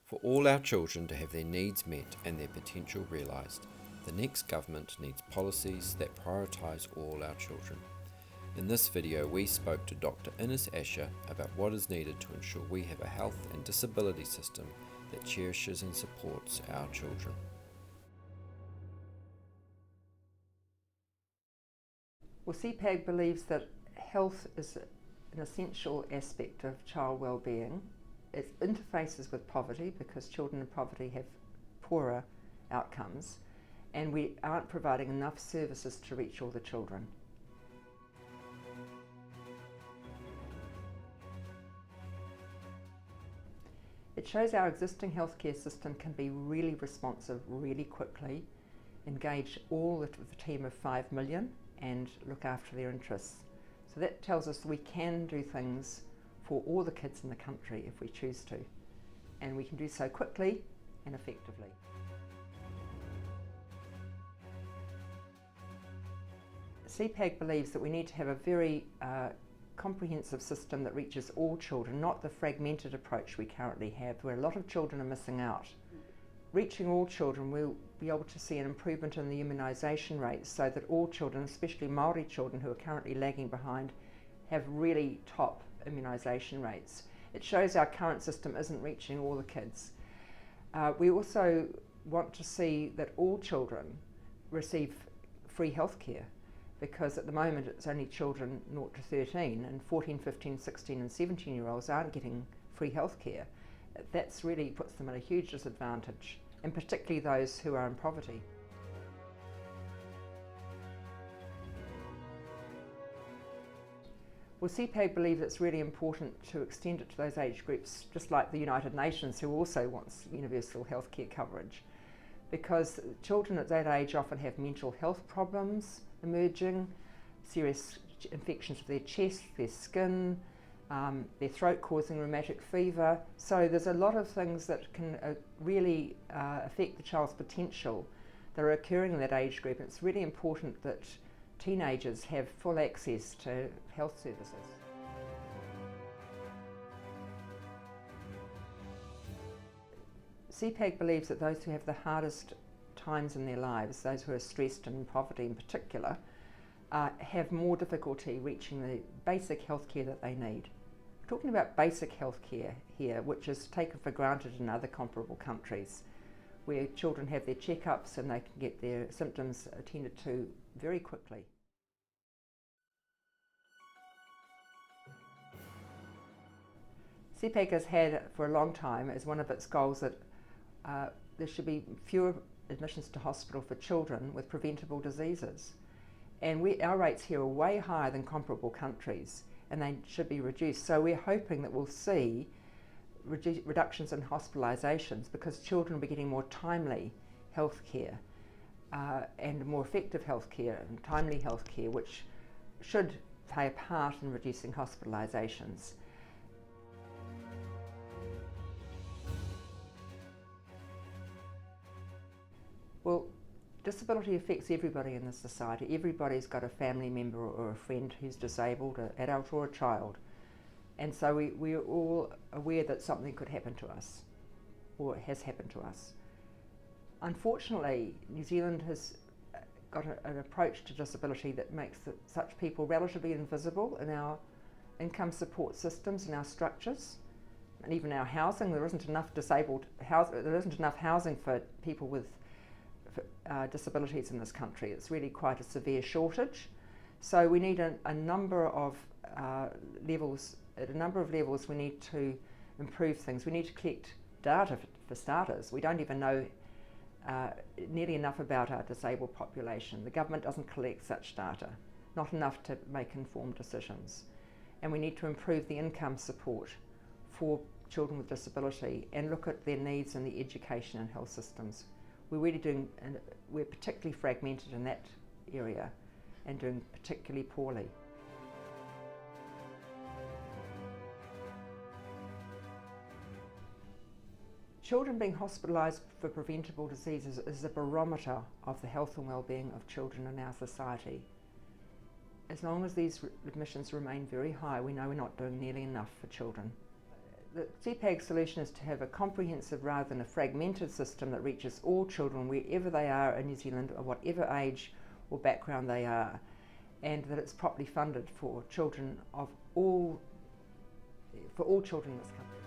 For all our children to have their needs met and their potential realised, the next government needs policies that prioritise all our children. In this video, we spoke to Dr. Ines Asher about what is needed to ensure we have a health and disability system that cherishes and supports our children. Well, CPAG believes that health is an essential aspect of child well-being. It interfaces with poverty because children in poverty have poorer outcomes, and we aren't providing enough services to reach all the children. It shows our existing healthcare system can be really responsive really quickly, engage all of the team of 5 million and look after their interests. So that tells us we can do things for all the kids in the country if we choose to, and we can do so quickly and effectively. CPAG believes that we need to have a very comprehensive system that reaches all children, not the fragmented approach we currently have, where a lot of children are missing out. Reaching all children, we'll be able to see an improvement in the immunisation rates so that all children, especially Māori children who are currently lagging behind, have really top immunisation rates. It shows our current system isn't reaching all the kids. We also want to see that all children receive free healthcare, because at the moment it's only children 0 to 13, and 14, 15, 16 and 17 year olds aren't getting free healthcare. That's really puts them at a huge disadvantage, and particularly those who are in poverty. Well, CPAG believes it's really important to extend it to those age groups, just like the United Nations, who also wants universal healthcare coverage, because children at that age often have mental health problems emerging, serious infections of their chest, their skin, their throat causing rheumatic fever. So there's a lot of things that can really affect the child's potential that are occurring in that age group. It's really important that teenagers have full access to health services. CPAG believes that those who have the hardest times in their lives, those who are stressed and in poverty in particular, have more difficulty reaching the basic healthcare that they need. We're talking about basic healthcare here, which is taken for granted in other comparable countries, where children have their checkups and they can get their symptoms attended to very quickly. CPAG has had for a long time as one of its goals that there should be fewer admissions to hospital for children with preventable diseases. And our rates here are way higher than comparable countries, and they should be reduced. So we're hoping that we'll see reductions in hospitalisations, because children will be getting more timely health care and more effective health care and timely health care, which should play a part in reducing hospitalisations. Well, disability affects everybody in this society. Everybody's got a family member or a friend who's disabled, an adult or a child. And so we're all aware that something could happen to us, or has happened to us. Unfortunately, New Zealand has got an approach to disability that makes such people relatively invisible in our income support systems and our structures, and even our housing. There isn't enough housing for people with disabilities in this country. It's really quite a severe shortage. So we need a number of levels. At a number of levels, we need to improve things. We need to collect data for starters. We don't even know nearly enough about our disabled population. The government doesn't collect such data, not enough to make informed decisions. And we need to improve the income support for children with disability and look at their needs in the education and health systems. We're particularly fragmented in that area and doing particularly poorly. Children being hospitalised for preventable diseases is a barometer of the health and well-being of children in our society. As long as these admissions remain very high, we know we're not doing nearly enough for children. the CPAG solution is to have a comprehensive rather than a fragmented system that reaches all children wherever they are in New Zealand, or whatever age or background they are, and that it's properly funded for children of all children in this country.